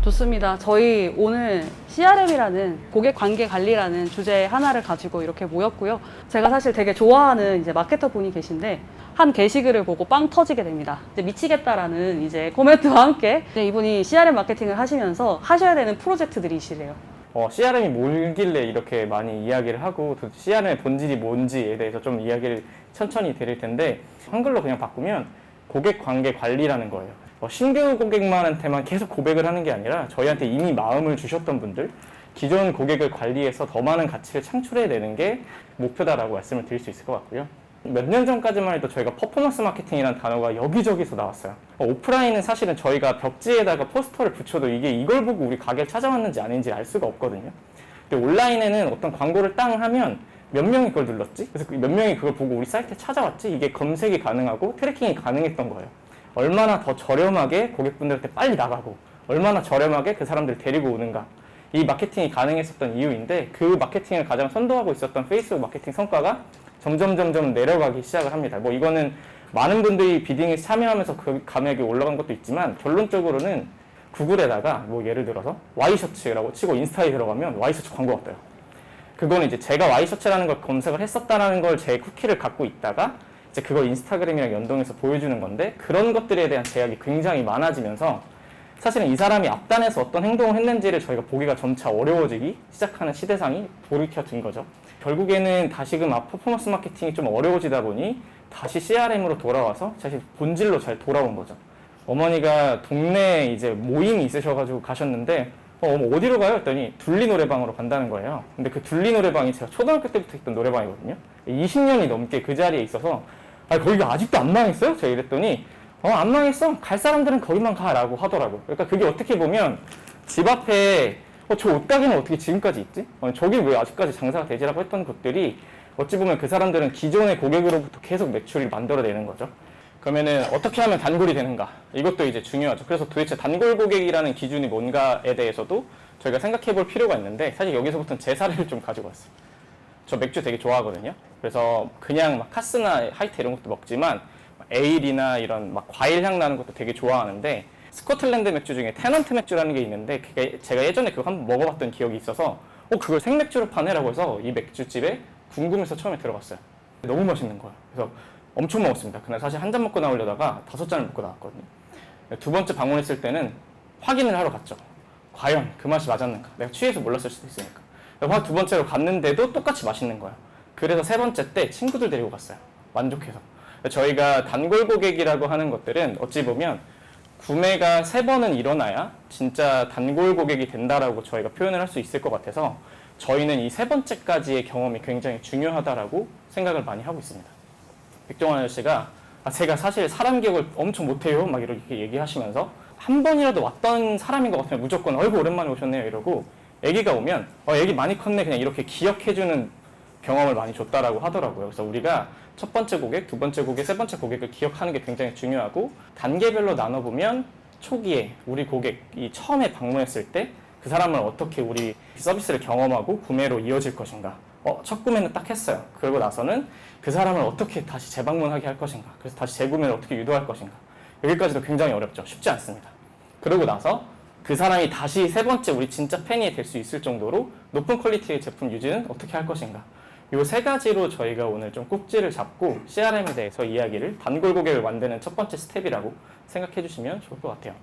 좋습니다. 저희 오늘 CRM이라는 고객 관계 관리라는 주제 하나를 가지고 이렇게 모였고요. 제가 사실 되게 좋아하는 이제 마케터 분이 계신데 한 게시글을 보고 빵 터지게 됩니다. 이제 미치겠다라는 이제 코멘트와 함께 이제 이분이 CRM 마케팅을 하시면서 하셔야 되는 프로젝트들이시래요. CRM이 뭘길래 이렇게 많이 이야기를 하고 도대체 CRM의 본질이 뭔지에 대해서 좀 이야기를 천천히 드릴 텐데 한글로 그냥 바꾸면 고객 관계 관리라는 거예요. 신규 고객만한테만 계속 고백을 하는 게 아니라 저희한테 이미 마음을 주셨던 분들, 기존 고객을 관리해서 더 많은 가치를 창출해내는 게 목표다라고 말씀을 드릴 수 있을 것 같고요. 몇 년 전까지만 해도 저희가 퍼포먼스 마케팅이라는 단어가 여기저기서 나왔어요. 오프라인은 사실은 저희가 벽지에다가 포스터를 붙여도 이게 이걸 보고 우리 가게를 찾아왔는지 아닌지 알 수가 없거든요. 근데 온라인에는 어떤 광고를 땅 하면 몇 명이 그걸 눌렀지? 그래서 몇 명이 그걸 보고 우리 사이트에 찾아왔지? 이게 검색이 가능하고 트래킹이 가능했던 거예요. 얼마나 더 저렴하게 고객분들한테 빨리 나가고 얼마나 저렴하게 그 사람들을 데리고 오는가, 이 마케팅이 가능했었던 이유인데 그 마케팅을 가장 선도하고 있었던 페이스북 마케팅 성과가 점점 내려가기 시작을 합니다. 이거는 많은 분들이 비딩에 참여하면서 그 감액이 올라간 것도 있지만 결론적으로는 구글에다가 예를 들어서 와이셔츠라고 치고 인스타에 들어가면 와이셔츠 광고가 떠요. 그거는 이제 제가 와이셔츠라는 걸 검색을 했었다라는 걸 제 쿠키를 갖고 있다가 이제 그걸 인스타그램이랑 연동해서 보여주는 건데, 그런 것들에 대한 제약이 굉장히 많아지면서 사실은 이 사람이 앞단에서 어떤 행동을 했는지를 저희가 보기가 점차 어려워지기 시작하는 시대상이 돌이켜진 거죠. 결국에는 다시금 퍼포먼스 마케팅이 좀 어려워지다 보니 다시 CRM으로 돌아와서 사실 본질로 잘 돌아온 거죠. 어머니가 동네에 이제 모임이 있으셔가지고 가셨는데 어머 어디로 가요? 했더니 둘리 노래방으로 간다는 거예요. 근데 그 둘리 노래방이 제가 초등학교 때부터 있던 노래방이거든요. 20년이 넘게 그 자리에 있어서 거기가 아직도 안 망했어요? 제가 이랬더니 안 망했어. 갈 사람들은 거기만 가라고 하더라고요. 그러니까 그게 어떻게 보면 집 앞에 저 옷가게는 어떻게 지금까지 있지? 저기 왜 아직까지 장사가 되지라고 했던 것들이 어찌 보면 그 사람들은 기존의 고객으로부터 계속 매출을 만들어내는 거죠. 그러면은 어떻게 하면 단골이 되는가? 이것도 이제 중요하죠. 그래서 도대체 단골 고객이라는 기준이 뭔가에 대해서도 저희가 생각해 볼 필요가 있는데, 사실 여기서부터는 제 사례를 좀 가지고 왔어요. 저 맥주 되게 좋아하거든요. 그래서 그냥 막 카스나 하이트 이런 것도 먹지만 에일이나 이런 막 과일 향 나는 것도 되게 좋아하는데, 스코틀랜드 맥주 중에 테넌트 맥주라는 게 있는데 그게 제가 예전에 그거 한번 먹어봤던 기억이 있어서 그걸 생맥주로 파네라고 해서 이 맥주집에 궁금해서 처음에 들어갔어요. 너무 맛있는 거예요. 그래서 엄청 먹었습니다. 그날 사실 한 잔 먹고 나오려다가 5잔을 먹고 나왔거든요. 두 번째 방문했을 때는 확인을 하러 갔죠. 과연 그 맛이 맞았는가? 내가 취해서 몰랐을 수도 있으니까. 두 번째로 갔는데도 똑같이 맛있는 거예요. 그래서 세 번째 때 친구들 데리고 갔어요. 만족해서. 저희가 단골 고객이라고 하는 것들은 어찌 보면 구매가 3번은 일어나야 진짜 단골 고객이 된다라고 저희가 표현을 할 수 있을 것 같아서 저희는 이 3번째까지의 경험이 굉장히 중요하다라고 생각을 많이 하고 있습니다. 백종원 아저씨가 제가 사실 사람 기억을 엄청 못해요 막 이렇게 얘기하시면서 한 번이라도 왔던 사람인 것 같으면 무조건 어이구 오랜만에 오셨네요 이러고, 애기가 오면 애기 많이 컸네 그냥 이렇게 기억해주는 경험을 많이 줬다라고 하더라고요. 그래서 우리가 첫 번째 고객, 두 번째 고객, 세 번째 고객을 기억하는 게 굉장히 중요하고, 단계별로 나눠보면 초기에 우리 고객이 처음에 방문했을 때 그 사람을 어떻게 우리 서비스를 경험하고 구매로 이어질 것인가, 첫 구매는 딱 했어요. 그러고 나서는 그 사람을 어떻게 다시 재방문하게 할 것인가, 그래서 다시 재구매를 어떻게 유도할 것인가, 여기까지도 굉장히 어렵죠. 쉽지 않습니다. 그러고 나서 그 사람이 다시 세 번째 우리 진짜 팬이 될 수 있을 정도로 높은 퀄리티의 제품 유지는 어떻게 할 것인가, 이 세 가지로 저희가 오늘 좀 꼭지를 잡고 CRM에 대해서 이야기를, 단골 고객을 만드는 첫 번째 스텝이라고 생각해 주시면 좋을 것 같아요.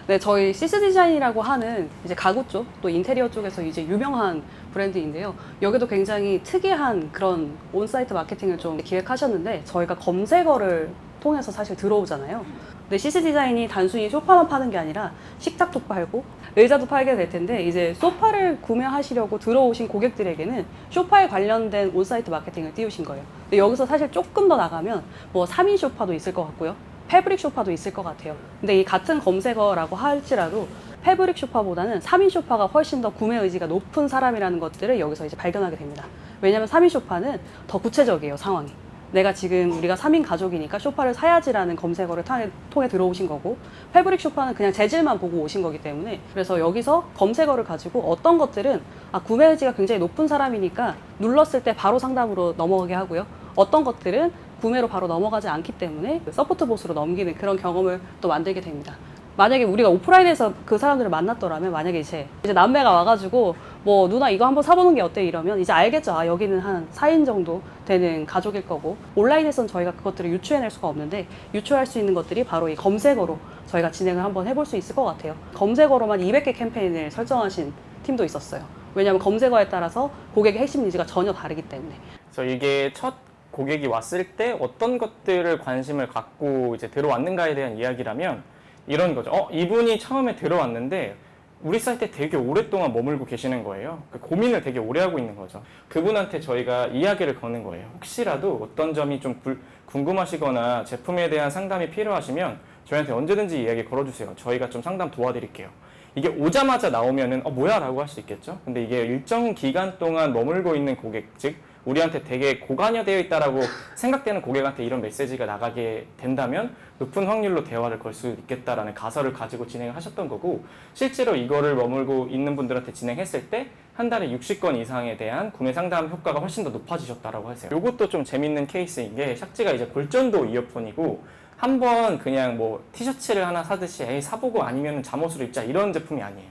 네, 저희 시스 디자인이라고 하는 이제 가구 쪽, 또 인테리어 쪽에서 이제 유명한 브랜드인데요. 여기도 굉장히 특이한 그런 온사이트 마케팅을 좀 기획하셨는데, 저희가 검색어를 통해서 사실 들어오잖아요. 근데 시스 디자인이 단순히 소파만 파는 게 아니라 식탁도 팔고 의자도 팔게 될 텐데, 이제 소파를 구매하시려고 들어오신 고객들에게는 소파에 관련된 온사이트 마케팅을 띄우신 거예요. 근데 여기서 사실 조금 더 나가면 3인 소파도 있을 것 같고요. 패브릭 소파도 있을 것 같아요. 근데 이 같은 검색어라고 할지라도 패브릭 소파보다는 3인 소파가 훨씬 더 구매 의지가 높은 사람이라는 것들을 여기서 이제 발견하게 됩니다. 왜냐면 3인 소파는 더 구체적이에요, 상황이. 내가 지금 우리가 3인 가족이니까 소파를 사야지라는 검색어를 통해 들어오신 거고, 패브릭 소파는 그냥 재질만 보고 오신 거기 때문에, 그래서 여기서 검색어를 가지고 어떤 것들은 구매 의지가 굉장히 높은 사람이니까 눌렀을 때 바로 상담으로 넘어가게 하고요. 어떤 것들은 구매로 바로 넘어가지 않기 때문에 서포트 보스로 넘기는 그런 경험을 또 만들게 됩니다. 만약에 우리가 오프라인에서 그 사람들을 만났더라면 만약에 이제 남매가 와가지고 뭐 누나 이거 한번 사보는 게 어때 이러면 이제 알겠죠. 아 여기는 한 4인 정도 되는 가족일 거고 온라인에서는 저희가 그것들을 유추해낼 수가 없는데 유추할 수 있는 것들이 바로 이 검색어로 저희가 진행을 한번 해볼 수 있을 것 같아요. 검색어로만 200개 캠페인을 설정하신 팀도 있었어요. 왜냐하면 검색어에 따라서 고객의 핵심 니즈가 전혀 다르기 때문에. 그래서 이게 첫 고객이 왔을 때 어떤 것들을 관심을 갖고 이제 들어왔는가에 대한 이야기라면 이런 거죠. 이분이 처음에 들어왔는데 우리 사이트에 되게 오랫동안 머물고 계시는 거예요. 고민을 되게 오래 하고 있는 거죠. 그분한테 저희가 이야기를 거는 거예요. 혹시라도 어떤 점이 좀 궁금하시거나 제품에 대한 상담이 필요하시면 저희한테 언제든지 이야기 걸어주세요. 저희가 좀 상담 도와드릴게요. 이게 오자마자 나오면은 뭐야? 라고 할 수 있겠죠. 근데 이게 일정 기간 동안 머물고 있는 고객, 즉 우리한테 되게 고관여되어 있다라고 생각되는 고객한테 이런 메시지가 나가게 된다면 높은 확률로 대화를 걸 수 있겠다라는 가설을 가지고 진행을 하셨던 거고, 실제로 이거를 머물고 있는 분들한테 진행했을 때 한 달에 60건 이상에 대한 구매 상담 효과가 훨씬 더 높아지셨다라고 하세요. 이것도 좀 재밌는 케이스인 게 샥지가 이제 골전도 이어폰이고 한번 그냥 뭐 티셔츠를 하나 사듯이 에이 사보고 아니면 잠옷으로 입자 이런 제품이 아니에요.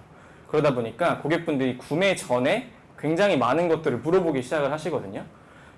그러다 보니까 고객분들이 구매 전에 굉장히 많은 것들을 물어보기 시작을 하시거든요.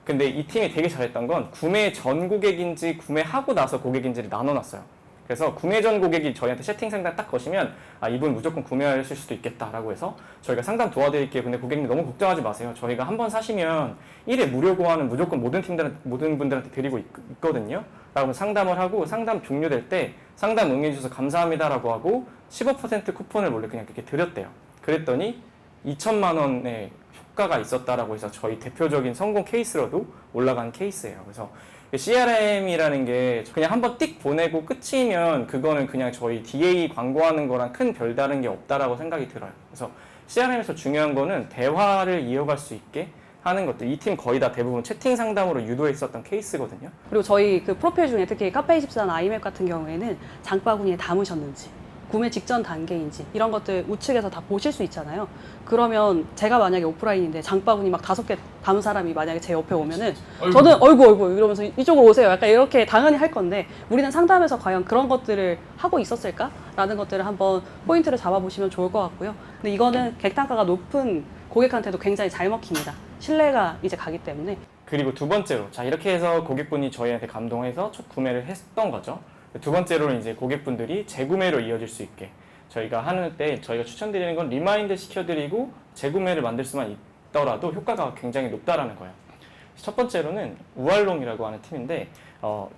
근데 이 팀이 되게 잘했던 건 구매 전 고객인지 구매하고 나서 고객인지를 나눠놨어요. 그래서 구매 전 고객이 저희한테 채팅 상담 딱 거시면 이분 무조건 구매하실 수도 있겠다라고 해서 저희가 상담 도와드릴게요. 근데 고객님 너무 걱정하지 마세요. 저희가 한번 사시면 1회 무료 고안은 무조건 모든 분들한테 드리고 있거든요. 라고 상담을 하고 상담 종료될 때 상담 응해주셔서 감사합니다라고 하고 15% 쿠폰을 원래 그냥 그렇게 드렸대요. 그랬더니 2천만 원의 효과가 있었다라고 해서 저희 대표적인 성공 케이스로도 올라간 케이스예요. 그래서 CRM이라는 게 그냥 한번 띡 보내고 끝이면 그거는 그냥 저희 DA 광고하는 거랑 큰 별다른 게 없다라고 생각이 들어요. 그래서 CRM에서 중요한 거는 대화를 이어갈 수 있게 하는 것들. 이 팀 거의 다 대부분 채팅 상담으로 유도했었던 케이스거든요. 그리고 저희 그 프로필 중에 특히 카페24나 아이맵 같은 경우에는 장바구니에 담으셨는지 구매 직전 단계인지 이런 것들 우측에서 다 보실 수 있잖아요. 그러면 제가 만약에 오프라인인데 장바구니 막 5개 담은 사람이 만약에 제 옆에 오면은 저는 어이구 이러면서 이쪽으로 오세요. 약간 이렇게 당연히 할 건데 우리는 상담에서 과연 그런 것들을 하고 있었을까? 라는 것들을 한번 포인트를 잡아보시면 좋을 것 같고요. 근데 이거는 객단가가 높은 고객한테도 굉장히 잘 먹힙니다. 신뢰가 이제 가기 때문에. 그리고 두 번째로 자 이렇게 해서 고객분이 저희한테 감동해서 첫 구매를 했던 거죠. 두 번째로는 이제 고객분들이 재구매로 이어질 수 있게 저희가 하는 때 저희가 추천드리는 건 리마인드 시켜드리고 재구매를 만들 수만 있더라도 효과가 굉장히 높다라는 거예요. 첫 번째로는 우알롱이라고 하는 팀인데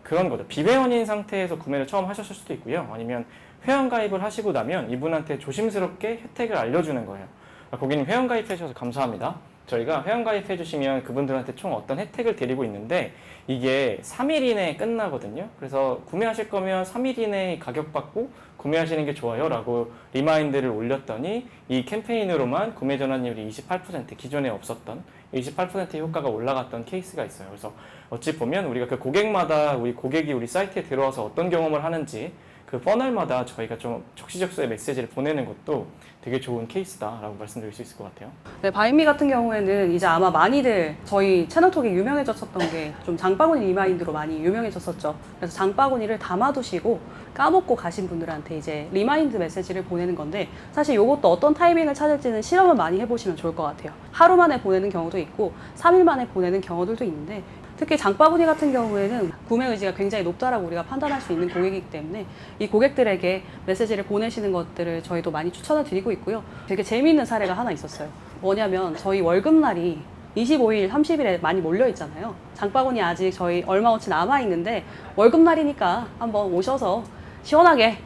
그런 거죠. 비회원인 상태에서 구매를 처음 하셨을 수도 있고요. 아니면 회원 가입을 하시고 나면 이분한테 조심스럽게 혜택을 알려주는 거예요. 고객님 회원 가입해 주셔서 감사합니다. 저희가 회원 가입해 주시면 그분들한테 총 어떤 혜택을 드리고 있는데 이게 3일 이내에 끝나거든요. 그래서 구매하실 거면 3일 이내에 가격 받고 구매하시는 게 좋아요 라고 리마인드를 올렸더니 이 캠페인으로만 구매 전환율이 28% 기존에 없었던 28%의 효과가 올라갔던 케이스가 있어요. 그래서 어찌 보면 우리가 그 고객마다 우리 고객이 우리 사이트에 들어와서 어떤 경험을 하는지 그 퍼널마다 저희가 좀 적시적소의 메시지를 보내는 것도 되게 좋은 케이스다라고 말씀드릴 수 있을 것 같아요. 네, 바이미 같은 경우에는 이제 아마 많이들 저희 채널톡이 유명해졌었던 게 좀 장바구니 리마인드로 많이 유명해졌었죠. 그래서 장바구니를 담아두시고 까먹고 가신 분들한테 이제 리마인드 메시지를 보내는 건데 사실 이것도 어떤 타이밍을 찾을지는 실험을 많이 해보시면 좋을 것 같아요. 하루 만에 보내는 경우도 있고 3일 만에 보내는 경우들도 있는데 특히 장바구니 같은 경우에는 구매 의지가 굉장히 높다라고 우리가 판단할 수 있는 고객이기 때문에 이 고객들에게 메시지를 보내시는 것들을 저희도 많이 추천을 드리고 있고요. 되게 재미있는 사례가 하나 있었어요. 뭐냐면 저희 월급날이 25일, 30일에 많이 몰려 있잖아요. 장바구니 아직 저희 얼마어치 남아있는데 월급날이니까 한번 오셔서 시원하게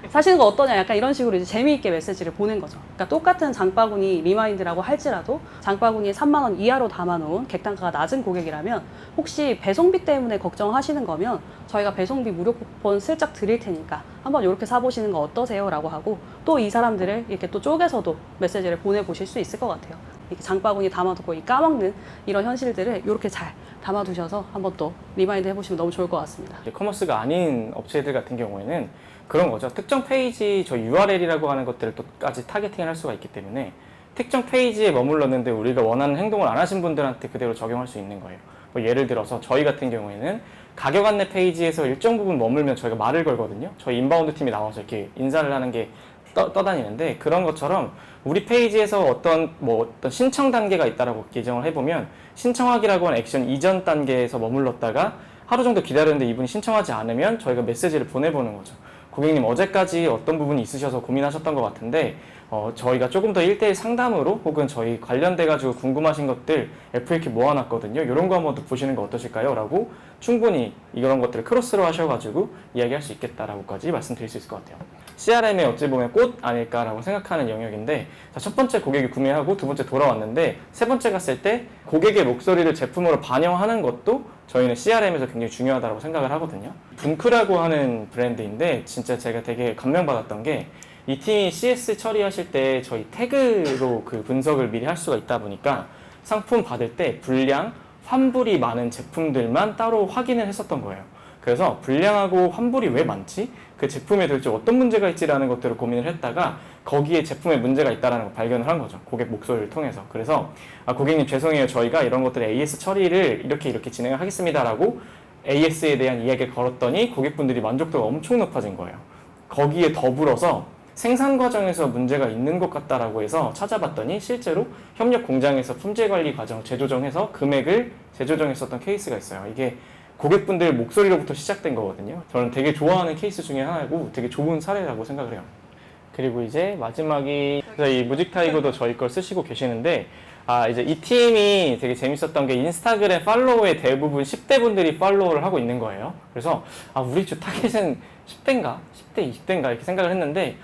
사시는 거 어떠냐 약간 이런 식으로 이제 재미있게 메시지를 보낸 거죠. 그러니까 똑같은 장바구니 리마인드라고 할지라도 장바구니에 3만 원 이하로 담아놓은 객단가가 낮은 고객이라면 혹시 배송비 때문에 걱정하시는 거면 저희가 배송비 무료 쿠폰 슬쩍 드릴 테니까 한번 이렇게 사보시는 거 어떠세요? 라고 하고 또 이 사람들을 이렇게 또 쪼개서도 메시지를 보내보실 수 있을 것 같아요. 이렇게 장바구니 담아두고 까먹는 이런 현실들을 이렇게 잘 담아두셔서 한번 또 리마인드 해보시면 너무 좋을 것 같습니다. 커머스가 아닌 업체들 같은 경우에는 그런 거죠. 특정 페이지 저 URL이라고 하는 것들을 또까지 타겟팅을 할 수가 있기 때문에 특정 페이지에 머물렀는데 우리가 원하는 행동을 안 하신 분들한테 그대로 적용할 수 있는 거예요. 뭐 예를 들어서 저희 같은 경우에는 가격 안내 페이지에서 일정 부분 머물면 저희가 말을 걸거든요. 저희 인바운드 팀이 나와서 이렇게 인사를 하는 게 떠다니는데, 그런 것처럼 우리 페이지에서 어떤 신청 단계가 있다라고 기정을 해보면 신청하기라고 하는 액션 이전 단계에서 머물렀다가 하루 정도 기다렸는데 이분이 신청하지 않으면 저희가 메시지를 보내보는 거죠. 고객님, 어제까지 어떤 부분이 있으셔서 고민하셨던 것 같은데 저희가 조금 더 1대1 상담으로 혹은 저희 관련돼가지고 궁금하신 것들 FAQ 모아놨거든요. 이런 거 한번 더 보시는 거 어떠실까요? 라고 충분히 이런 것들을 크로스로 하셔가지고 이야기할 수 있겠다라고까지 말씀드릴 수 있을 것 같아요. CRM의 어찌 보면 꽃 아닐까라고 생각하는 영역인데, 첫 번째 고객이 구매하고 두 번째 돌아왔는데, 세 번째 갔을 때 고객의 목소리를 제품으로 반영하는 것도 저희는 CRM에서 굉장히 중요하다고 생각을 하거든요. 분크라고 하는 브랜드인데 진짜 제가 되게 감명받았던 게, 이 팀이 CS 처리하실 때 저희 태그로 그 분석을 미리 할 수가 있다 보니까 상품 받을 때 불량, 환불이 많은 제품들만 따로 확인을 했었던 거예요. 그래서 불량하고 환불이 왜 많지? 그 제품에 도대체 어떤 문제가 있지라는 것들을 고민을 했다가 거기에 제품에 문제가 있다는 걸 발견을 한 거죠. 고객 목소리를 통해서. 그래서 고객님 죄송해요. 저희가 이런 것들 AS 처리를 이렇게 진행을 하겠습니다라고 AS에 대한 이야기를 걸었더니 고객분들이 만족도가 엄청 높아진 거예요. 거기에 더불어서 생산 과정에서 문제가 있는 것 같다라고 해서 찾아봤더니 실제로 협력 공장에서 품질 관리 과정을 재조정해서 금액을 재조정했었던 케이스가 있어요. 이게 고객분들 목소리로부터 시작된 거거든요. 저는 되게 좋아하는 케이스 중에 하나이고 되게 좋은 사례라고 생각을 해요. 그리고 이제 마지막이, 이 무직타이거도 저희 걸 쓰시고 계시는데, 이제 이 팀이 되게 재밌었던 게 인스타그램 팔로우의 대부분 10대 분들이 팔로우를 하고 있는 거예요. 그래서 우리 주 타겟은 10대인가? 10대, 20대인가? 이렇게 생각을 했는데,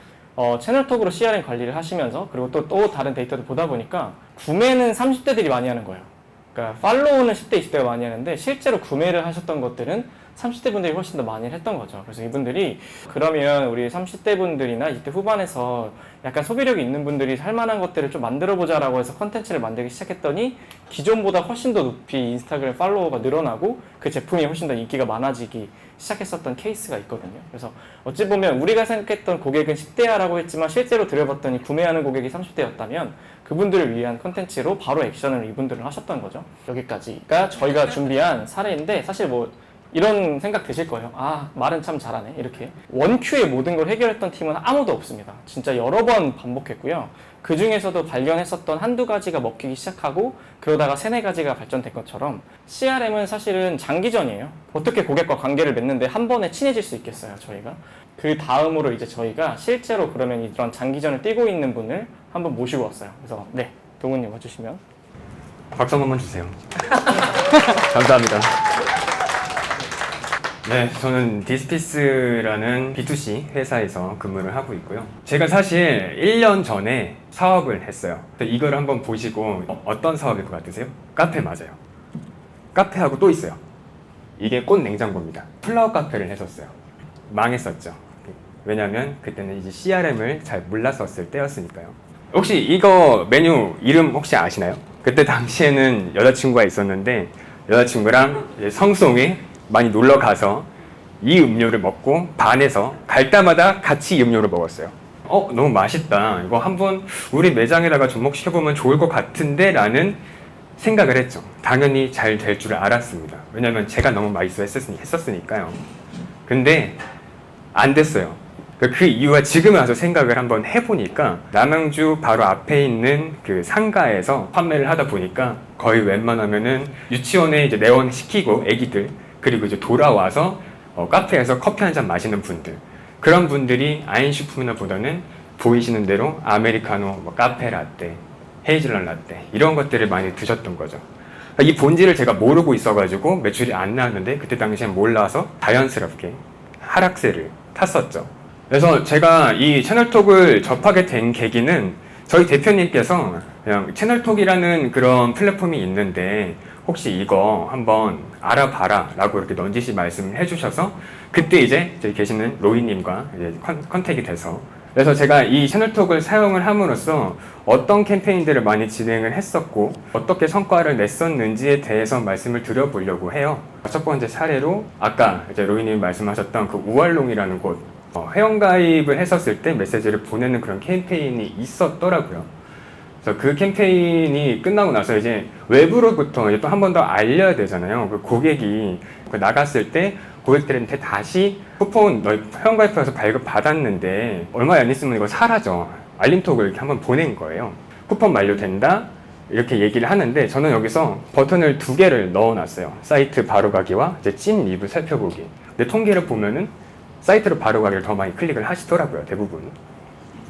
채널톡으로 CRM 관리를 하시면서, 그리고 또 다른 데이터도 보다 보니까 구매는 30대들이 많이 하는 거예요. 그러니까 팔로우는 10대, 20대가 많이 하는데 실제로 구매를 하셨던 것들은 30대 분들이 훨씬 더 많이 했던 거죠. 그래서 이분들이 그러면 우리 30대 분들이나 20대 후반에서 약간 소비력이 있는 분들이 할 만한 것들을 좀 만들어보자라고 해서 컨텐츠를 만들기 시작했더니 기존보다 훨씬 더 높이 인스타그램 팔로워가 늘어나고 그 제품이 훨씬 더 인기가 많아지기 시작했었던 케이스가 있거든요. 그래서 어찌 보면 우리가 생각했던 고객은 10대야라고 했지만 실제로 들여봤더니 구매하는 고객이 30대였다면 그분들을 위한 컨텐츠로 바로 액션을 이분들은 하셨던 거죠. 여기까지가 저희가 준비한 사례인데, 사실 이런 생각 드실 거예요. 말은 참 잘하네. 이렇게. 원큐의 모든 걸 해결했던 팀은 아무도 없습니다. 진짜 여러 번 반복했고요. 그 중에서도 발견했었던 한두 가지가 먹히기 시작하고 그러다가 세네 가지가 발전된 것처럼 CRM은 사실은 장기전이에요. 어떻게 고객과 관계를 맺는데 한 번에 친해질 수 있겠어요, 저희가. 그 다음으로 이제 저희가 실제로 그러면 이런 장기전을 뛰고 있는 분을 한번 모시고 왔어요. 그래서 네, 동훈님 와주시면. 박수 한 번만 주세요. 감사합니다. 네, 저는 디스피스라는 B2C 회사에서 근무를 하고 있고요. 제가 사실 1년 전에 사업을 했어요. 이걸 한번 보시고 어떤 사업일 것 같으세요? 카페 맞아요. 카페하고 또 있어요. 이게 꽃 냉장고입니다. 플라워 카페를 했었어요. 망했었죠. 왜냐면 그때는 이제 CRM을 잘 몰랐었을 때였으니까요. 혹시 이거 메뉴 이름 혹시 아시나요? 그때 당시에는 여자친구가 있었는데 여자친구랑 성수동에 많이 놀러 가서 이 음료를 먹고 반해서 갈 때마다 같이 이 음료를 먹었어요. 너무 맛있다. 이거 한번 우리 매장에다가 접목시켜보면 좋을 것 같은데 라는 생각을 했죠. 당연히 잘 될 줄 알았습니다. 왜냐면 제가 너무 맛있어 했었으니까요. 근데 안 됐어요. 그 이유가 지금 와서 생각을 한번 해보니까 남양주 바로 앞에 있는 그 상가에서 판매를 하다 보니까 거의 웬만하면은 유치원에 이제 내원시키고 애기들, 그리고 이제 돌아와서 카페에서 커피 한 잔 마시는 분들, 그런 분들이 아인슈프나 보다는 보이시는 대로 아메리카노, 카페 라떼, 헤이즐넛 라떼 이런 것들을 많이 드셨던 거죠. 이 본질을 제가 모르고 있어가지고 매출이 안 나왔는데 그때 당시엔 몰라서 자연스럽게 하락세를 탔었죠. 그래서 제가 이 채널톡을 접하게 된 계기는 저희 대표님께서 그냥 채널톡이라는 그런 플랫폼이 있는데 혹시 이거 한번 알아봐라 라고 이렇게 넌지시 말씀을 해주셔서 그때 이제 저기 계시는 로이님과 이제 컨택이 돼서, 그래서 제가 이 채널톡을 사용을 함으로써 어떤 캠페인들을 많이 진행을 했었고 어떻게 성과를 냈었는지에 대해서 말씀을 드려보려고 해요. 첫 번째 사례로 아까 이제 로이님이 말씀하셨던 그 우알롱이라는 곳, 회원가입을 했었을 때 메시지를 보내는 그런 캠페인이 있었더라고요. 그래서 그 캠페인이 끝나고 나서 이제 외부로부터 또 한 번 더 알려야 되잖아요. 그 고객이 나갔을 때 고객들한테 다시 쿠폰 너희 회원가입해서 발급 받았는데 얼마 안 있으면 이거 사라져. 알림톡을 이렇게 한번 보낸 거예요. 쿠폰 만료된다. 이렇게 얘기를 하는데 저는 여기서 버튼을 2개를 넣어놨어요. 사이트 바로가기와 이제 찐 리뷰 살펴보기. 근데 통계를 보면은 사이트로 바로가기를 더 많이 클릭을 하시더라고요. 대부분.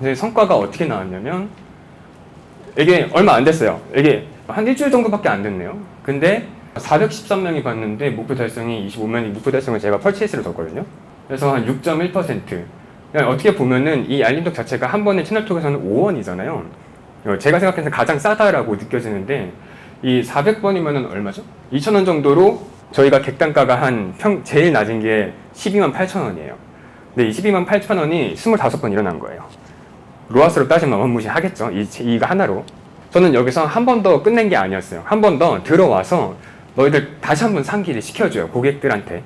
이제 성과가 어떻게 나왔냐면 이게 얼마 안 됐어요. 이게 한 일주일 정도밖에 안 됐네요. 근데 413명이 봤는데 목표 달성이 25명이 목표 달성을 제가 펄치에스를 뒀거든요. 그래서 한 6.1%. 그냥 어떻게 보면은 이 알림톡 자체가 한 번에 채널톡에서는 5원이잖아요. 제가 생각해서 가장 싸다라고 느껴지는데 이 400번이면은 얼마죠? 2,000원 정도로 저희가 객단가가 제일 낮은 게 128,000원이에요. 근데 이 128,000원이 25번 일어난 거예요. 로아스로 따지면 어마무시하겠죠. 이거 하나로. 저는 여기서 한 번 더 끝낸 게 아니었어요. 한 번 더 들어와서 너희들 다시 한번 상기를 시켜줘요. 고객들한테.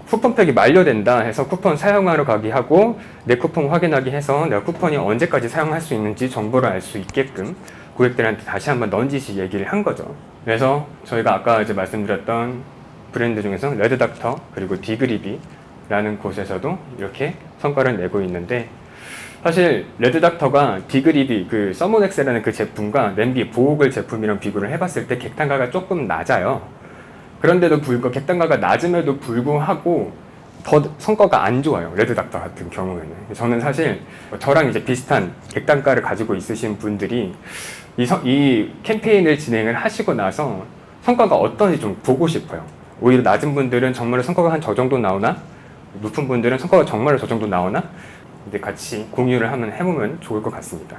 쿠폰팩이 만료된다 해서 쿠폰 사용하러 가기 하고 내 쿠폰 확인하기 해서 내가 쿠폰이 언제까지 사용할 수 있는지 정보를 알 수 있게끔 고객들한테 다시 한번 넌지시 얘기를 한 거죠. 그래서 저희가 아까 이제 말씀드렸던 브랜드 중에서 레드닥터 그리고 디그리비라는 곳에서도 이렇게 성과를 내고 있는데 사실 레드닥터가 디그리비 그 서모넥스라는 그 제품과 냄비 보호글 제품이랑 비교를 해봤을 때 객단가가 조금 낮아요. 그런데도 불구하고 객단가가 낮음에도 불구하고 더 성과가 안 좋아요. 레드닥터 같은 경우에는. 저는 사실 저랑 이제 비슷한 객단가를 가지고 있으신 분들이 이 캠페인을 진행을 하시고 나서 성과가 어떤지 좀 보고 싶어요. 오히려 낮은 분들은 정말로 성과가 한 저 정도 나오나? 높은 분들은 성과가 정말로 저 정도 나오나? 근데 같이 공유를 한번 해보면 좋을 것 같습니다.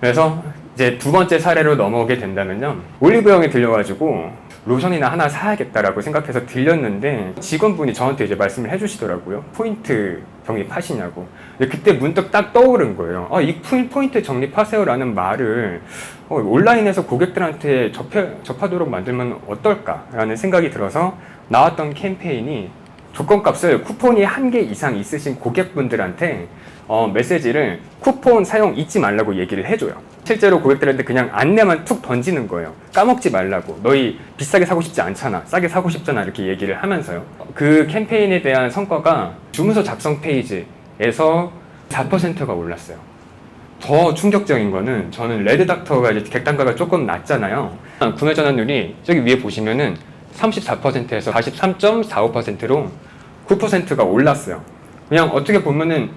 그래서 이제 두 번째 사례로 넘어오게 된다면요. 올리브영에 들려가지고 로션이나 하나 사야겠다라고 생각해서 들렸는데 직원분이 저한테 이제 말씀을 해주시더라고요. 포인트 적립하시냐고. 근데 그때 문득 딱 떠오른 거예요. 이 포인트 적립하세요라는 말을 온라인에서 고객들한테 접하도록 만들면 어떨까라는 생각이 들어서 나왔던 캠페인이 조건값을 쿠폰이 1개 이상 있으신 고객분들한테 메시지를 쿠폰 사용 잊지 말라고 얘기를 해줘요. 실제로 고객들한테 그냥 안내만 툭 던지는 거예요. 까먹지 말라고. 너희 비싸게 사고 싶지 않잖아. 싸게 사고 싶잖아. 이렇게 얘기를 하면서요. 그 캠페인에 대한 성과가 주문서 작성 페이지에서 4%가 올랐어요. 더 충격적인 거는 저는 레드닥터가 이제 객단가가 조금 낮잖아요. 구매 전환율이 저기 위에 보시면은 34%에서 43.45%로 9%가 올랐어요. 그냥 어떻게 보면은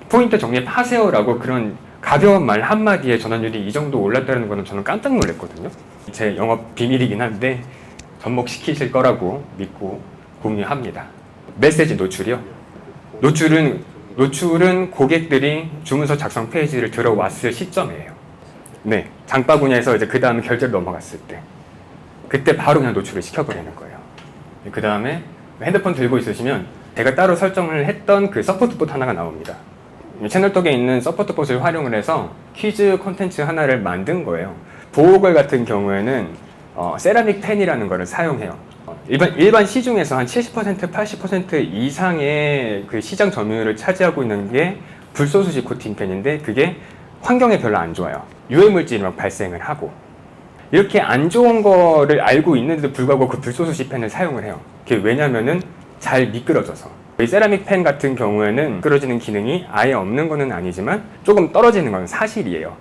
포인트 적립하세요라고 그런 가벼운 말 한마디에 전환율이 이 정도 올랐다는 거는 저는 깜짝 놀랐거든요. 제 영업 비밀이긴 한데 접목시키실 거라고 믿고 공유합니다. 메시지 노출이요. 노출은 고객들이 주문서 작성 페이지를 들어왔을 시점이에요. 네, 장바구니에서 이제 그 다음에 결제를 넘어갔을 때 그때 바로 그냥 노출을 시켜버리는 거예요. 그 다음에 핸드폰 들고 있으시면 제가 따로 설정을 했던 그 서포트봇 하나가 나옵니다. 채널톡에 있는 서포트봇을 활용을 해서 퀴즈 콘텐츠 하나를 만든 거예요. 보호글 같은 경우에는 세라믹 펜이라는 거를 사용해요. 일반 시중에서 한 70%, 80% 이상의 그 시장 점유율을 차지하고 있는 게 불소수시 코팅 펜인데 그게 환경에 별로 안 좋아요. 유해물질이 막 발생을 하고 이렇게 안 좋은 거를 알고 있는데도 불구하고 그 불소수시 펜을 사용을 해요. 그게 왜냐면은 잘 미끄러져서. 이 세라믹 펜 같은 경우에는 미끄러지는 기능이 아예 없는 거는 아니지만 조금 떨어지는 건 사실이에요.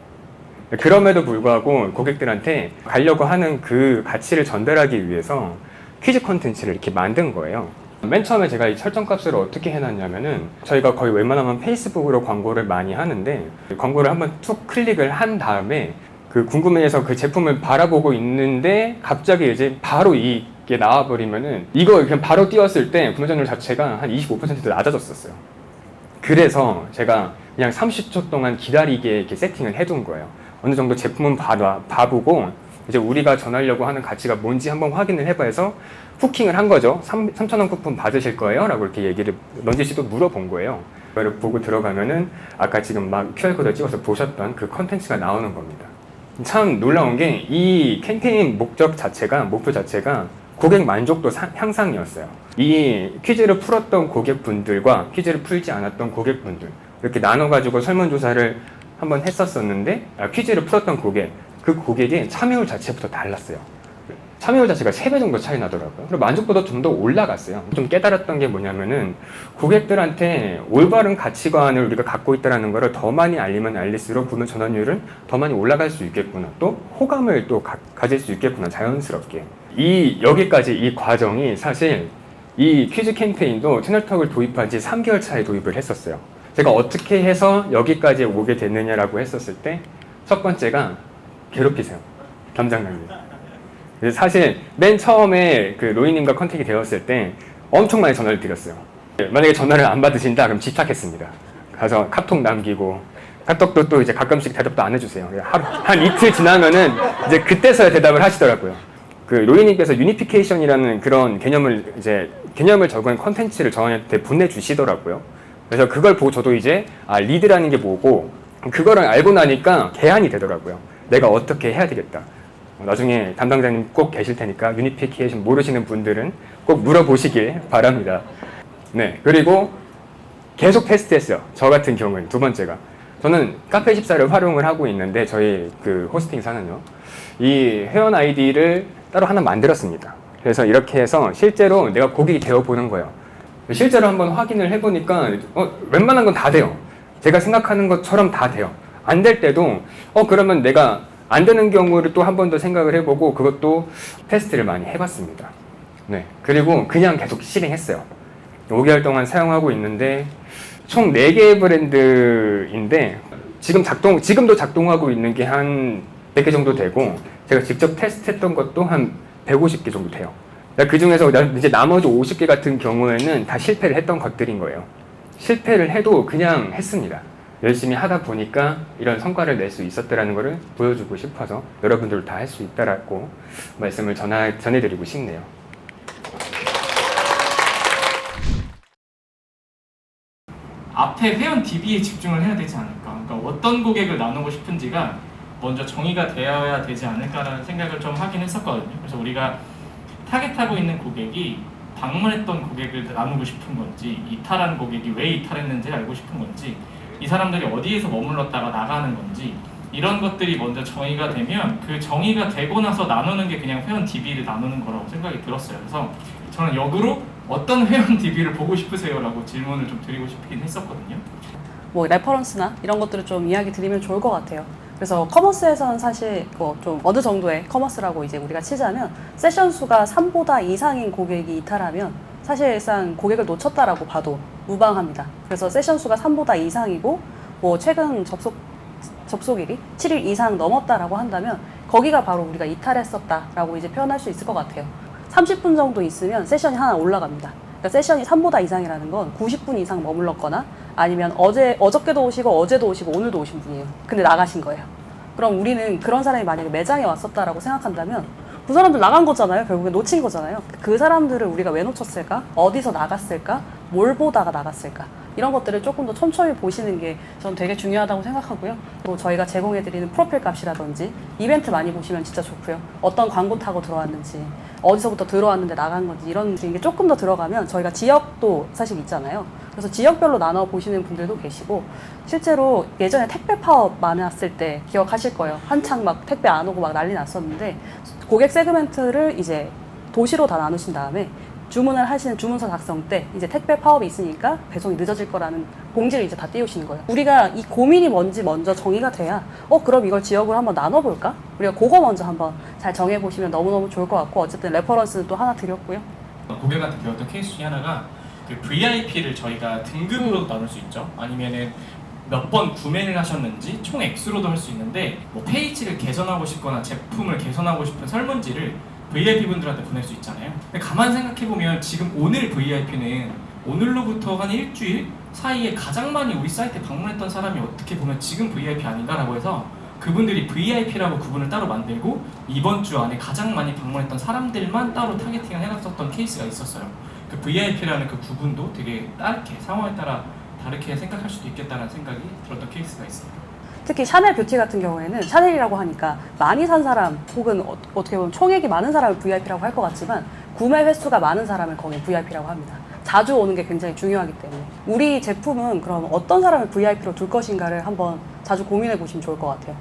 그럼에도 불구하고 고객들한테 가려고 하는 그 가치를 전달하기 위해서 퀴즈 콘텐츠를 이렇게 만든 거예요. 맨 처음에 제가 이 설정값을 어떻게 해놨냐면은 저희가 거의 웬만하면 페이스북으로 광고를 많이 하는데 광고를 한번 툭 클릭을 한 다음에 그 궁금해서 그 제품을 바라보고 있는데 갑자기 이제 바로 이게 나와버리면은 이거 그냥 바로 띄웠을 때 구매 전율 자체가 한 25% 낮아졌었어요. 그래서 제가 그냥 30초 동안 기다리게 이렇게 세팅을 해둔 거예요. 어느 정도 제품은 봐보고 이제 우리가 전하려고 하는 가치가 뭔지 한번 확인을 해봐서 후킹을 한 거죠. 3,000원 쿠폰 받으실 거예요? 라고 이렇게 얘기를 넌지시도 물어본 거예요. 그걸 보고 들어가면은 아까 지금 막 QR코드 찍어서 보셨던 그 컨텐츠가 나오는 겁니다. 참 놀라운 게 이 캠페인 목표 자체가 고객 만족도 향상이었어요. 이 퀴즈를 풀었던 고객분들과 퀴즈를 풀지 않았던 고객분들 이렇게 나눠가지고 설문조사를 한번 했었었는데 퀴즈를 풀었던 고객 그 고객의 참여율 자체부터 달랐어요. 참여율 자체가 3배 정도 차이 나더라고요. 그리고 만족도도 좀 더 올라갔어요. 좀 깨달았던 게 뭐냐면은 고객들한테 올바른 가치관을 우리가 갖고 있다는 거를 더 많이 알리면 알릴수록 구매 전환율은 더 많이 올라갈 수 있겠구나. 또 호감을 또 가질 수 있겠구나. 자연스럽게. 여기까지 이 과정이 사실 이 퀴즈 캠페인도 채널톡을 도입한 지 3개월 차에 도입을 했었어요. 제가 어떻게 해서 여기까지 오게 됐느냐라고 했었을 때 첫 번째가 괴롭히세요. 담당자님. 사실 맨 처음에 그 로이님과 컨택이 되었을 때 엄청 많이 전화를 드렸어요. 만약에 전화를 안 받으신다 그럼 집착했습니다. 가서 카톡 남기고 카톡도 또 이제 가끔씩 대답도 안 해주세요. 한 이틀 지나면은 이제 그때서야 대답을 하시더라고요. 그 로이님께서 유니피케이션이라는 그런 개념을 적은 컨텐츠를 저한테 보내주시더라고요. 그래서 그걸 보고 저도 이제 리드라는 게 뭐고 그거를 알고 나니까 개안이 되더라고요. 내가 어떻게 해야 되겠다. 나중에 담당자님 꼭 계실 테니까 유니피케이션 모르시는 분들은 꼭 물어보시길 바랍니다. 네, 그리고 계속 테스트했어요. 저 같은 경우는 두 번째가 저는 카페24를 활용을 하고 있는데 저희 그 호스팅사는요. 이 회원 아이디를 따로 하나 만들었습니다. 그래서 이렇게 해서 실제로 내가 고객이 되어보는 거예요. 실제로 한번 확인을 해보니까 웬만한 건 다 돼요. 제가 생각하는 것처럼 다 돼요. 안 될 때도 그러면 내가 안 되는 경우를 또 한 번 더 생각을 해보고 그것도 테스트를 많이 해봤습니다. 네, 그리고 그냥 계속 실행했어요. 5개월 동안 사용하고 있는데 총 4개의 브랜드인데 지금도 작동하고 있는 게 한 100개 정도 되고 제가 직접 테스트했던 것도 한 150개 정도 돼요. 그 중에서 이제 나머지 50개 같은 경우에는 다 실패를 했던 것들인 거예요. 실패를 해도 그냥 했습니다. 열심히 하다 보니까 이런 성과를 낼 수 있었다는 것을 보여주고 싶어서 여러분들도 다 할 수 있다라고 말씀을 전해드리고 싶네요. 앞에 회원 DB에 집중을 해야 되지 않을까. 그러니까 어떤 고객을 나누고 싶은지가 먼저 정의가 되어야 되지 않을까라는 생각을 좀 하긴 했었거든요. 그래서 우리가 타겟하고 있는 고객이 방문했던 고객을 나누고 싶은 건지, 이탈한 고객이 왜 이탈했는지 알고 싶은 건지, 이 사람들이 어디에서 머물렀다가 나가는 건지, 이런 것들이 먼저 정의가 되면 그 정의가 되고 나서 나누는 게 그냥 회원 DB를 나누는 거라고 생각이 들었어요. 그래서 저는 역으로 어떤 회원 DB를 보고 싶으세요? 라고 질문을 좀 드리고 싶긴 했었거든요. 뭐 레퍼런스나 이런 것들을 좀 이야기 드리면 좋을 것 같아요. 그래서 커머스에서는 사실 좀 어느 정도의 커머스라고 이제 우리가 치자면 세션 수가 3보다 이상인 고객이 이탈하면 사실상 고객을 놓쳤다라고 봐도 무방합니다. 그래서 세션 수가 3보다 이상이고 뭐 최근 접속일이 7일 이상 넘었다라고 한다면 거기가 바로 우리가 이탈했었다라고 이제 표현할 수 있을 것 같아요. 30분 정도 있으면 세션이 하나 올라갑니다. 그러니까 세션이 3보다 이상이라는 건 90분 이상 머물렀거나 아니면 어저께도 오시고 어제도 오시고 오늘도 오신 분이에요. 근데 나가신 거예요. 그럼 우리는 그런 사람이 만약에 매장에 왔었다라고 생각한다면 그 사람들 나간 거잖아요. 결국에 놓친 거잖아요. 그 사람들을 우리가 왜 놓쳤을까? 어디서 나갔을까? 뭘 보다가 나갔을까? 이런 것들을 조금 더 촘촘히 보시는 게 저는 되게 중요하다고 생각하고요. 또 저희가 제공해드리는 프로필 값이라든지 이벤트 많이 보시면 진짜 좋고요. 어떤 광고 타고 들어왔는지, 어디서부터 들어왔는데 나간 건지 이런 게 조금 더 들어가면 저희가 지역도 사실 있잖아요. 그래서 지역별로 나눠 보시는 분들도 계시고 실제로 예전에 택배 파업 많았을 때 기억하실 거예요. 한창 막 택배 안 오고 막 난리 났었는데 고객 세그멘트를 이제 도시로 다 나누신 다음에 주문을 하시는 주문서 작성 때 이제 택배 파업이 있으니까 배송이 늦어질 거라는 공지를 이제 다 띄우시는 거예요. 우리가 이 고민이 뭔지 먼저 정의가 돼야 그럼 이걸 지역으로 한번 나눠볼까? 우리가 그거 먼저 한번 잘 정해보시면 너무너무 좋을 것 같고 어쨌든 레퍼런스는 또 하나 드렸고요. 고객한테 배웠던 케이스 중에 하나가 그 VIP를 저희가 등급으로도 나눌 수 있죠. 아니면은 몇 번 구매를 하셨는지 총 액수로도 할 수 있는데 뭐 페이지를 개선하고 싶거나 제품을 개선하고 싶은 설문지를 VIP 분들한테 보낼 수 있잖아요. 근데 가만 생각해보면 지금 오늘 VIP는 오늘로부터 한 일주일 사이에 가장 많이 우리 사이트에 방문했던 사람이 어떻게 보면 지금 VIP 아닌가라고 해서 그분들이 VIP라고 구분을 따로 만들고 이번 주 안에 가장 많이 방문했던 사람들만 따로 타겟팅을 해놨었던 케이스가 있었어요. 그 VIP라는 그 구분도 되게 다르게 상황에 따라 다르게 생각할 수도 있겠다는 생각이 들었던 케이스가 있습니다. 특히 샤넬 뷰티 같은 경우에는 샤넬이라고 하니까 많이 산 사람 혹은 어떻게 보면 총액이 많은 사람을 VIP라고 할 것 같지만 구매 횟수가 많은 사람을 거기 VIP라고 합니다. 자주 오는 게 굉장히 중요하기 때문에 우리 제품은 그럼 어떤 사람을 VIP로 둘 것인가를 한번 자주 고민해 보시면 좋을 것 같아요.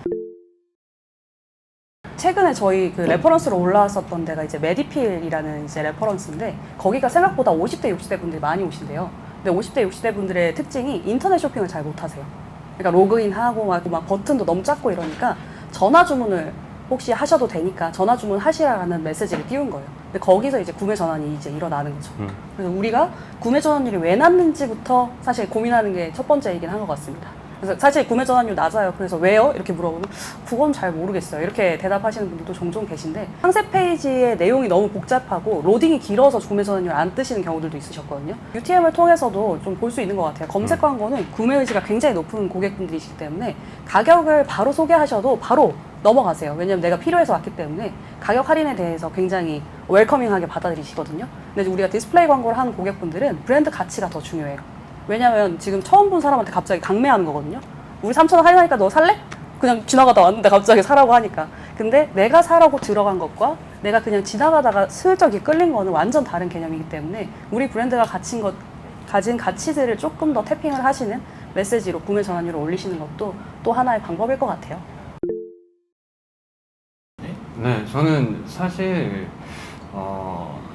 최근에 저희 그 레퍼런스로 올라왔었던 데가 이제 메디필이라는 이제 레퍼런스인데 거기가 생각보다 50대, 60대 분들이 많이 오신대요. 근데 50대, 60대 분들의 특징이 인터넷 쇼핑을 잘 못하세요. 그러니까 로그인하고 막 버튼도 너무 작고 이러니까 전화 주문을 혹시 하셔도 되니까 전화 주문 하시라는 메시지를 띄운 거예요. 근데 거기서 이제 구매 전환이 이제 일어나는 거죠. 그래서 우리가 구매 전환율이 왜 낮는지부터 사실 고민하는 게 첫 번째이긴 한 것 같습니다. 그래서 사실 구매 전환율 낮아요. 그래서 왜요? 이렇게 물어보면 그건 잘 모르겠어요. 이렇게 대답하시는 분들도 종종 계신데 상세 페이지의 내용이 너무 복잡하고 로딩이 길어서 구매 전환율 안 뜨시는 경우들도 있으셨거든요. UTM을 통해서도 좀 볼 수 있는 것 같아요. 검색 광고는 구매 의지가 굉장히 높은 고객분들이시기 때문에 가격을 바로 소개하셔도 바로 넘어가세요. 왜냐면 내가 필요해서 왔기 때문에 가격 할인에 대해서 굉장히 웰커밍하게 받아들이시거든요. 근데 우리가 디스플레이 광고를 하는 고객분들은 브랜드 가치가 더 중요해요. 왜냐면 지금 처음 본 사람한테 갑자기 강매하는 거거든요. 우리 3,000원 할인하니까 너 살래? 그냥 지나가다 왔는데 갑자기 사라고 하니까. 근데 내가 사라고 들어간 것과 내가 그냥 지나가다가 슬쩍 끌린 거는 완전 다른 개념이기 때문에 우리 브랜드가 가진 가치들을 조금 더 태핑을 하시는 메시지로 구매 전환율을 올리시는 것도 또 하나의 방법일 것 같아요. 네, 저는 사실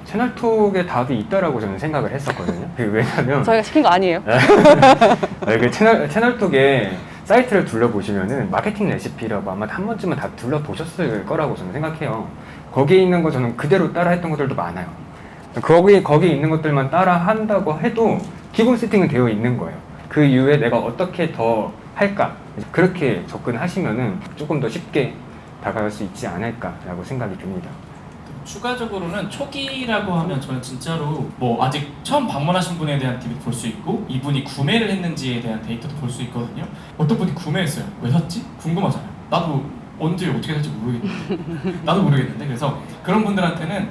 채널톡에 답이 있다라고 저는 생각을 했었거든요. 왜냐면 저희가 시킨 거 아니에요. 그 채널톡에 사이트를 둘러보시면은 마케팅 레시피라고 아마 한 번쯤은 다 둘러보셨을 거라고 저는 생각해요. 거기에 있는 거 저는 그대로 따라 했던 것들도 많아요. 거기 있는 것들만 따라 한다고 해도 기본 세팅은 되어 있는 거예요. 그 이후에 내가 어떻게 더 할까? 그렇게 접근하시면은 조금 더 쉽게 다가갈 수 있지 않을까라고 생각이 듭니다. 추가적으로는 초기라고 하면 저는 진짜로 뭐 아직 처음 방문하신 분에 대한 데이터도 볼 수 있고 이분이 구매를 했는지에 대한 데이터도 볼 수 있거든요. 어떤 분이 구매했어요. 왜 샀지? 궁금하잖아요. 나도 언제 어떻게 살지 모르겠는데 나도 모르겠는데 그래서 그런 분들한테는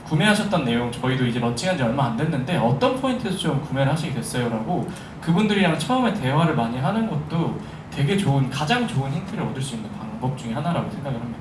구매하셨던 내용 저희도 이제 런칭한 지 얼마 안 됐는데 어떤 포인트에서 좀 구매를 하시게 됐어요? 라고 그분들이랑 처음에 대화를 많이 하는 것도 되게 가장 좋은 힌트를 얻을 수 있는 방법 중에 하나라고 생각을 합니다.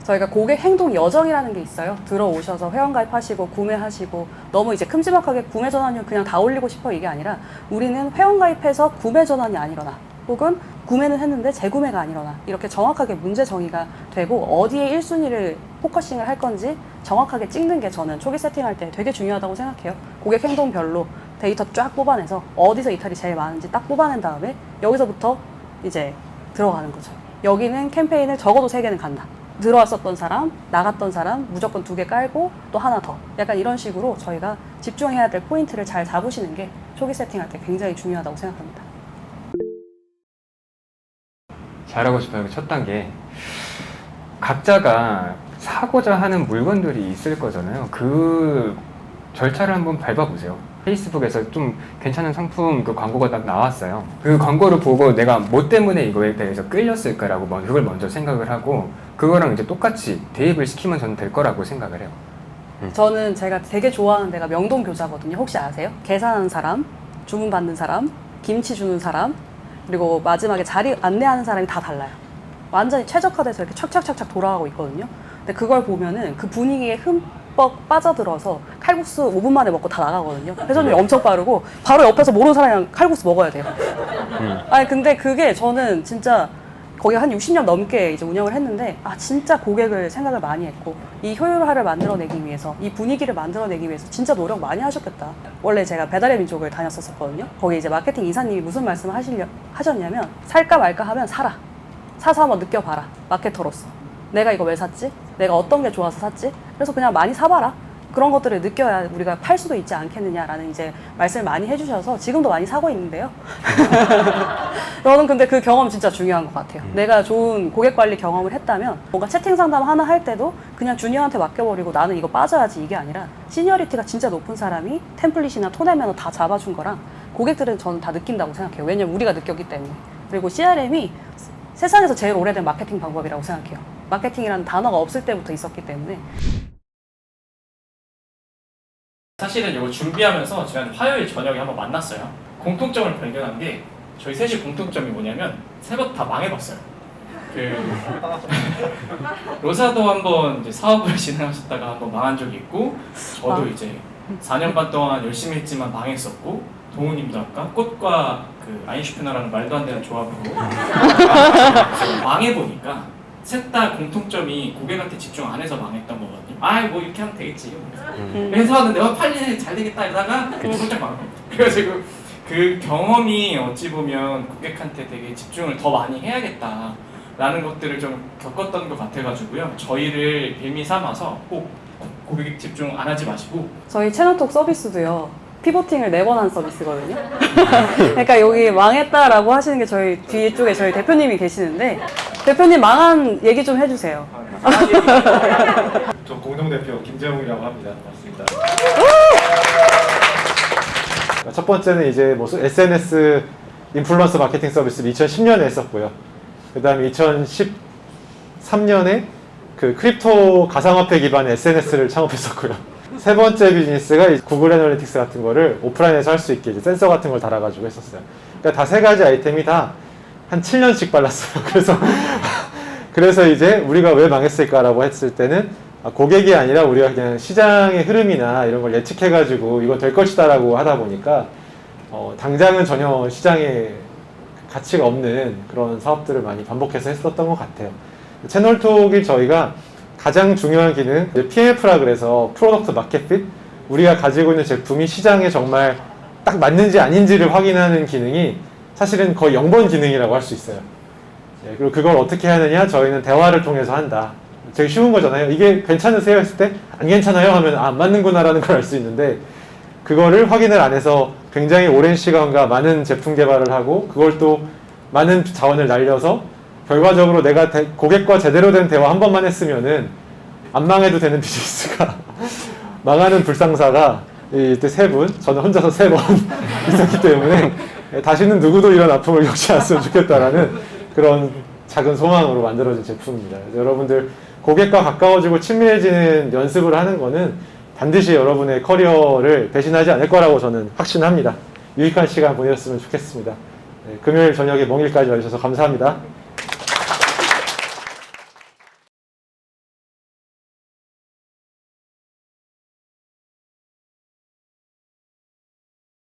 저희가 고객 행동 여정이라는 게 있어요. 들어오셔서 회원가입하시고 구매하시고 너무 이제 큼지막하게 구매 전환율 그냥 다 올리고 싶어 이게 아니라 우리는 회원가입해서 구매 전환이 아니거나 혹은 구매는 했는데 재구매가 아니거나 이렇게 정확하게 문제 정의가 되고 어디에 1순위를 포커싱을 할 건지 정확하게 찍는 게 저는 초기 세팅할 때 되게 중요하다고 생각해요. 고객 행동별로 데이터 쫙 뽑아내서 어디서 이탈이 제일 많은지 딱 뽑아낸 다음에 여기서부터 이제 들어가는 거죠. 여기는 캠페인을 적어도 3개는 간다. 들어왔었던 사람, 나갔던 사람 무조건 2개 깔고 또 하나 더. 약간 이런 식으로 저희가 집중해야 될 포인트를 잘 잡으시는 게 초기 세팅할 때 굉장히 중요하다고 생각합니다. 잘하고 싶어요. 첫 단계. 각자가 사고자 하는 물건들이 있을 거잖아요. 그 절차를 한번 밟아보세요. 페이스북에서 좀 괜찮은 상품 그 광고가 딱 나왔어요. 그 광고를 보고 내가 뭐 때문에 이거에 대해서 끌렸을까라고 그걸 먼저 생각을 하고 그거랑 이제 똑같이 대입을 시키면 저는 될 거라고 생각을 해요. 저는 제가 되게 좋아하는 데가 명동교자거든요. 혹시 아세요? 계산하는 사람, 주문 받는 사람, 김치 주는 사람, 그리고 마지막에 자리 안내하는 사람이 다 달라요. 완전히 최적화돼서 이렇게 착착착착 돌아가고 있거든요. 근데 그걸 보면은 그 분위기에 흠뻑 빠져들어서 칼국수 5분 만에 먹고 다 나가거든요. 회전율이 엄청 빠르고 바로 옆에서 모르는 사람이랑 칼국수 먹어야 돼요. 아니 근데 그게 저는 진짜 거기 한 60년 넘게 이제 운영을 했는데 진짜 고객을 생각을 많이 했고 이 효율화를 만들어내기 위해서 이 분위기를 만들어내기 위해서 진짜 노력 많이 하셨겠다. 원래 제가 배달의 민족을 다녔었거든요. 거기 이제 마케팅 이사님이 무슨 말씀을 하셨냐면 살까 말까 하면 사라. 사서 한번 느껴봐라. 마케터로서. 내가 이거 왜 샀지? 내가 어떤 게 좋아서 샀지? 그래서 그냥 많이 사봐라. 그런 것들을 느껴야 우리가 팔 수도 있지 않겠느냐라는 이제 말씀을 많이 해주셔서 지금도 많이 사고 있는데요. 저는 근데 그 경험 진짜 중요한 것 같아요. 내가 좋은 고객 관리 경험을 했다면 뭔가 채팅 상담 하나 할 때도 그냥 주니어한테 맡겨버리고 나는 이거 빠져야지 이게 아니라 시니어리티가 진짜 높은 사람이 템플릿이나 톤의 매너 다 잡아준 거랑 고객들은 저는 다 느낀다고 생각해요. 왜냐면 우리가 느꼈기 때문에. 그리고 CRM이 세상에서 제일 오래된 마케팅 방법이라고 생각해요. 마케팅이라는 단어가 없을 때부터 있었기 때문에. 사실은 이거 준비하면서 지난 화요일 저녁에 한번 만났어요. 공통점을 발견한 게 저희 셋이 공통점이 뭐냐면 세 번 다 망해봤어요. 로사도 한번 이제 사업을 진행하셨다가 한번 망한 적이 있고 저도 이제 4년 반 동안 열심히 했지만 망했었고 동우님도 아까 꽃과 그 아인슈페너라는 말도 안 되는 조합으로 망해보니까 셋 다 공통점이 고객한테 집중 안 해서 망했던 거거든요. 아, 뭐 이렇게 하면 되겠지. 그래서 하는데 팔리네, 잘 되겠다 이러다가 홀짝 망한 겁니다. 그래가지고 그 경험이 어찌 보면 고객한테 되게 집중을 더 많이 해야겠다라는 것들을 좀 겪었던 것 같아가지고요. 저희를 빌미 삼아서 꼭 고객 집중 안 하지 마시고 저희 채널톡 서비스도요. 피보팅을 4번 한 서비스거든요. 그러니까 여기 망했다라고 하시는 게 저희 뒤쪽에 저희 대표님이 계시는데 대표님 망한 얘기 좀 해주세요. 저 공동대표 김재웅이라고 합니다. 반갑습니다. 첫 번째는 이제 뭐 SNS 인플루언서 마케팅 서비스를 2010년에 했었고요. 그 다음에 2013년에 그 크립토 가상화폐 기반의 SNS를 창업했었고요. 세 번째 비즈니스가 구글 애널리틱스 같은 거를 오프라인에서 할 수 있게 이제 센서 같은 걸 달아가지고 했었어요. 그러니까 다 세 가지 아이템이 다 한 7년씩 발랐어요. 그래서 이제 우리가 왜 망했을까라고 했을 때는 고객이 아니라 우리가 그냥 시장의 흐름이나 이런 걸 예측해가지고 이거 될 것이다라고 하다 보니까 당장은 전혀 시장에 가치가 없는 그런 사업들을 많이 반복해서 했었던 것 같아요. 채널톡이 저희가 가장 중요한 기능, PMF라 그래서 프로덕트 마켓 핏, 우리가 가지고 있는 제품이 시장에 정말 딱 맞는지 아닌지를 확인하는 기능이 사실은 거의 0번 기능이라고 할 수 있어요. 그리고 그걸 어떻게 하느냐, 저희는 대화를 통해서 한다. 되게 쉬운 거잖아요. 이게 괜찮으세요? 했을 때 안 괜찮아요? 하면 안 맞는구나라는 걸 알 수 있는데 그거를 확인을 안 해서 굉장히 오랜 시간과 많은 제품 개발을 하고 그걸 또 많은 자원을 날려서 결과적으로 내가 고객과 제대로 된 대화 한 번만 했으면은 안 망해도 되는 비즈니스가 망하는 불상사가 이때 3분, 저는 혼자서 3번 있었기 때문에 다시는 누구도 이런 아픔을 겪지 않았으면 좋겠다라는 그런 작은 소망으로 만들어진 제품입니다. 그래서 여러분들 고객과 가까워지고 친밀해지는 연습을 하는 거는 반드시 여러분의 커리어를 배신하지 않을 거라고 저는 확신합니다. 유익한 시간 보내셨으면 좋겠습니다. 금요일 저녁에 멍일까지 와주셔서 감사합니다.